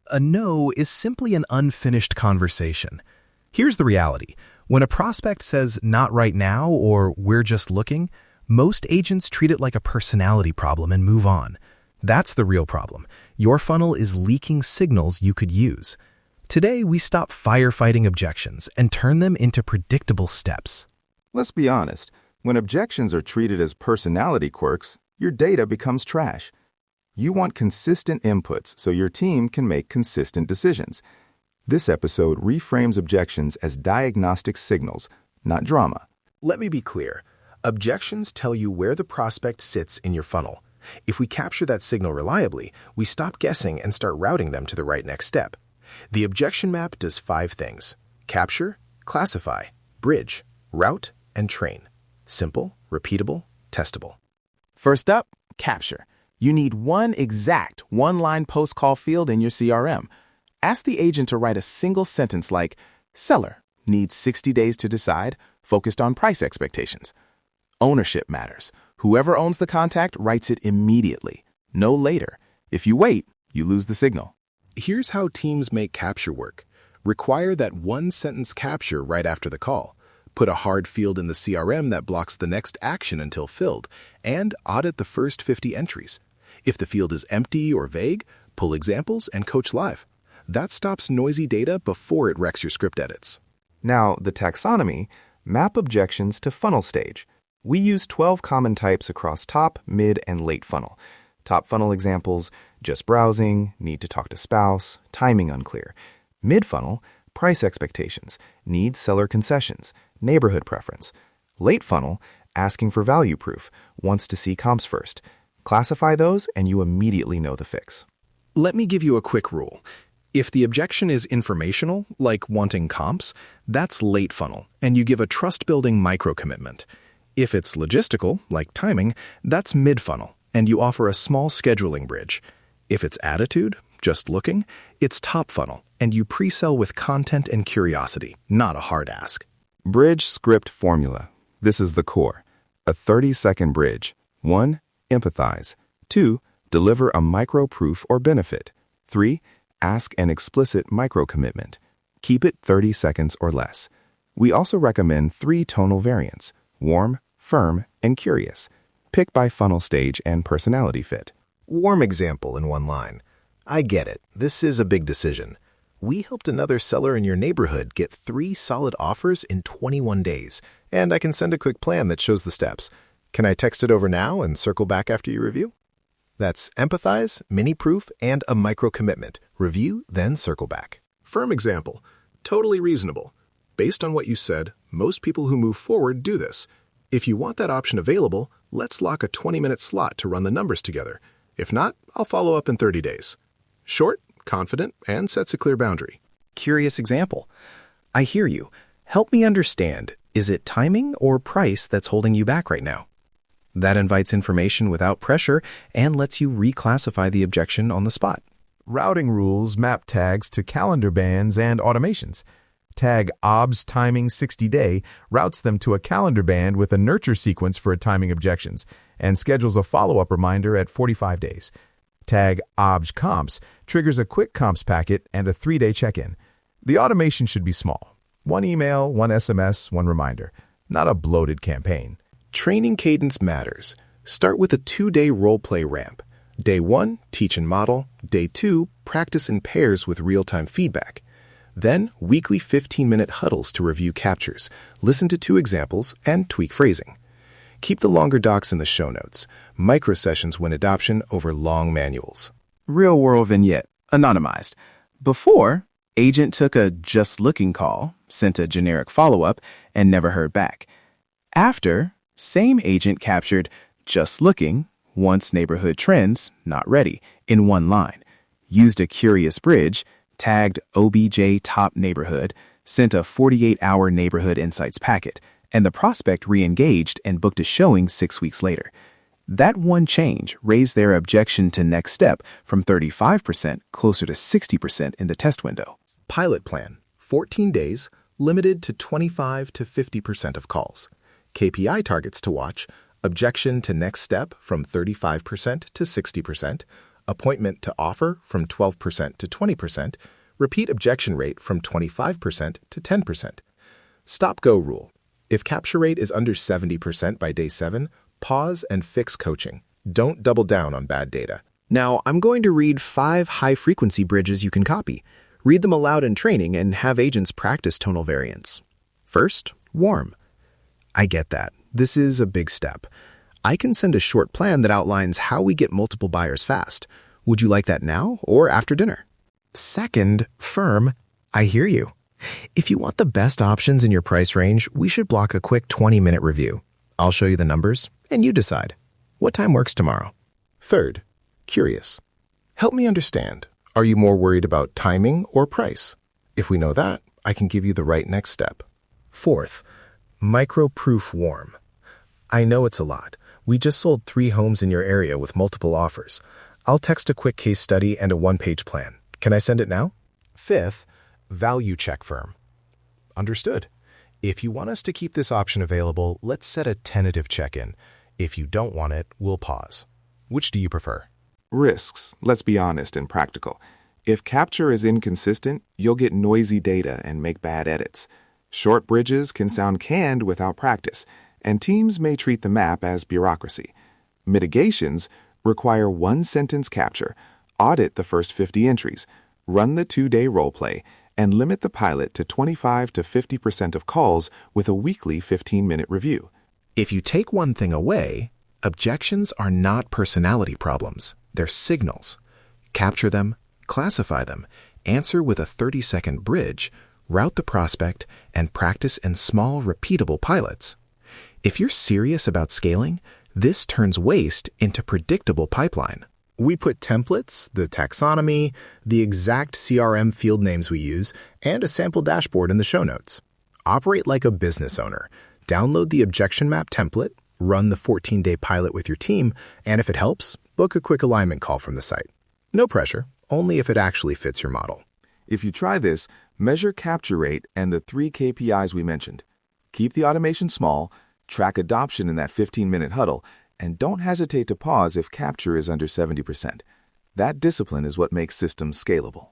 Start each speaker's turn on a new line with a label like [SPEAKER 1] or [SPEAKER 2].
[SPEAKER 1] A no is simply an unfinished conversation. Here's the reality. When a prospect says not right now or we're just looking, most agents treat it like a personality problem and move on. That's the real problem. Your funnel is leaking signals you could use. Today, we stop firefighting objections and turn them into predictable steps.
[SPEAKER 2] Let's be honest. When objections are treated as personality quirks, your data becomes trash. You want consistent inputs so your team can make consistent decisions. This episode reframes objections as diagnostic signals, not drama.
[SPEAKER 1] Let me be clear. Objections tell you where the prospect sits in your funnel. If we capture that signal reliably, we stop guessing and start routing them to the right next step. The objection map does 5 things: capture, classify, bridge, route, and train. Simple, repeatable, testable.
[SPEAKER 3] First up, capture. You need one exact one-line post-call field in your CRM. Ask the agent to write a single sentence like, "Seller needs 60 days to decide, focused on price expectations." Ownership matters. Whoever owns the contact writes it immediately, no later. If you wait, you lose the signal.
[SPEAKER 1] Here's how teams make capture work. Require that one-sentence capture right after the call. Put a hard field in the CRM that blocks the next action until filled, and audit the first 50 entries. If the field is empty or vague, pull examples and coach live. That stops noisy data before it wrecks your script edits.
[SPEAKER 2] Now, the taxonomy, map objections to funnel stage. We use 12 common types across top, mid, and late funnel. Top funnel examples: just browsing, need to talk to spouse, timing unclear. Mid funnel, price expectations, needs seller concessions, neighborhood preference. Late funnel, asking for value proof, wants to see comps first. Classify those and you immediately know the fix.
[SPEAKER 1] Let me give you a quick rule. If the objection is informational, like wanting comps, that's late funnel, and you give a trust-building micro-commitment. If it's logistical, like timing, that's mid-funnel, and you offer a small scheduling bridge. If it's attitude, just looking, it's top funnel, and you pre-sell with content and curiosity, not a hard ask.
[SPEAKER 2] Bridge script formula. This is the core. A 30-second bridge. 1. Empathize. 2. Deliver a micro-proof or benefit. 3. Ask an explicit micro-commitment. Keep it 30 seconds or less. We also recommend 3 tonal variants: warm, firm, and curious. Pick by funnel stage and personality fit.
[SPEAKER 1] Warm example in one line. I get it. This is a big decision. We helped another seller in your neighborhood get 3 solid offers in 21 days, and I can send a quick plan that shows the steps. Can I text it over now and circle back after you review? That's empathize, mini proof, and a micro commitment. Review, then circle back. Firm example. Totally reasonable. Based on what you said, most people who move forward do this. If you want that option available, let's lock a 20-minute slot to run the numbers together. If not, I'll follow up in 30 days. Short, confident, and sets a clear boundary. Curious example. I hear you. Help me understand. Is it timing or price that's holding you back right now? That invites information without pressure and lets you reclassify the objection on the spot.
[SPEAKER 4] Routing rules map tags to calendar bands and automations. Tag OBS timing 60-day routes them to a calendar band with a nurture sequence for timing objections and schedules a follow-up reminder at 45 days. Tag OBS comps triggers a quick comps packet and a 3-day check-in. The automation should be small. 1 email, 1 SMS, 1 reminder. Not a bloated campaign.
[SPEAKER 1] Training cadence matters. Start with a 2-day role-play ramp. Day 1, teach and model. Day 2, practice in pairs with real-time feedback. Then, weekly 15-minute huddles to review captures, listen to 2 examples, and tweak phrasing. Keep the longer docs in the show notes. Micro-sessions win adoption over long manuals.
[SPEAKER 3] Real-world vignette, anonymized. Before, agent took a just-looking call, sent a generic follow-up, and never heard back. After, same agent captured just looking, once neighborhood trends, not ready, in 1 line. Used a curious bridge, tagged OBJ top neighborhood, sent a 48-hour neighborhood insights packet, and the prospect re-engaged and booked a showing 6 weeks later. That one change raised their objection to next step from 35% closer to 60% in the test window.
[SPEAKER 1] Pilot plan, 14 days, limited to 25 to 50% of calls. KPI targets to watch, objection to next step from 35% to 60%, appointment to offer from 12% to 20%, repeat objection rate from 25% to 10%. Stop-go rule. If capture rate is under 70% by day 7, pause and fix coaching. Don't double down on bad data.
[SPEAKER 5] Now, I'm going to read 5 high-frequency bridges you can copy. Read them aloud in training and have agents practice tonal variants. First, warm. I get that. This is a big step. I can send a short plan that outlines how we get multiple buyers fast. Would you like that now or after dinner? Second, firm. I hear you. If you want the best options in your price range, we should block a quick 20-minute review. I'll show you the numbers, and you decide. What time works tomorrow?
[SPEAKER 1] Third, curious. Help me understand. Are you more worried about timing or price? If we know that, I can give you the right next step. Fourth, micro-proof warm. I know it's a lot. We just sold 3 homes in your area with multiple offers. I'll text a quick case study and a 1-page plan. Can I send it now?
[SPEAKER 4] Fifth, value check firm. Understood. If you want us to keep this option available, let's set a tentative check-in. If you don't want it, we'll pause. Which do you prefer?
[SPEAKER 2] Risks, let's be honest and practical. If capture is inconsistent, you'll get noisy data and make bad edits. Short bridges can sound canned without practice, and teams may treat the map as bureaucracy. Mitigations require 1-sentence capture, audit the first 50 entries, run the 2-day role-play, and limit the pilot to 25 to 50% of calls with a weekly 15-minute review.
[SPEAKER 1] If you take one thing away, objections are not personality problems. They're signals. Capture them, classify them, answer with a 30-second bridge, route the prospect, and practice in small, repeatable pilots. If you're serious about scaling, this turns waste into predictable pipeline. We put templates, the taxonomy, the exact CRM field names we use, and a sample dashboard in the show notes. Operate like a business owner. Download the objection map template, run the 14-day pilot with your team, and if it helps, book a quick alignment call from the site. No pressure, only if it actually fits your model.
[SPEAKER 2] If you try this, measure capture rate and the 3 KPIs we mentioned. Keep the automation small, track adoption in that 15-minute huddle, and don't hesitate to pause if capture is under 70%. That discipline is what makes systems scalable.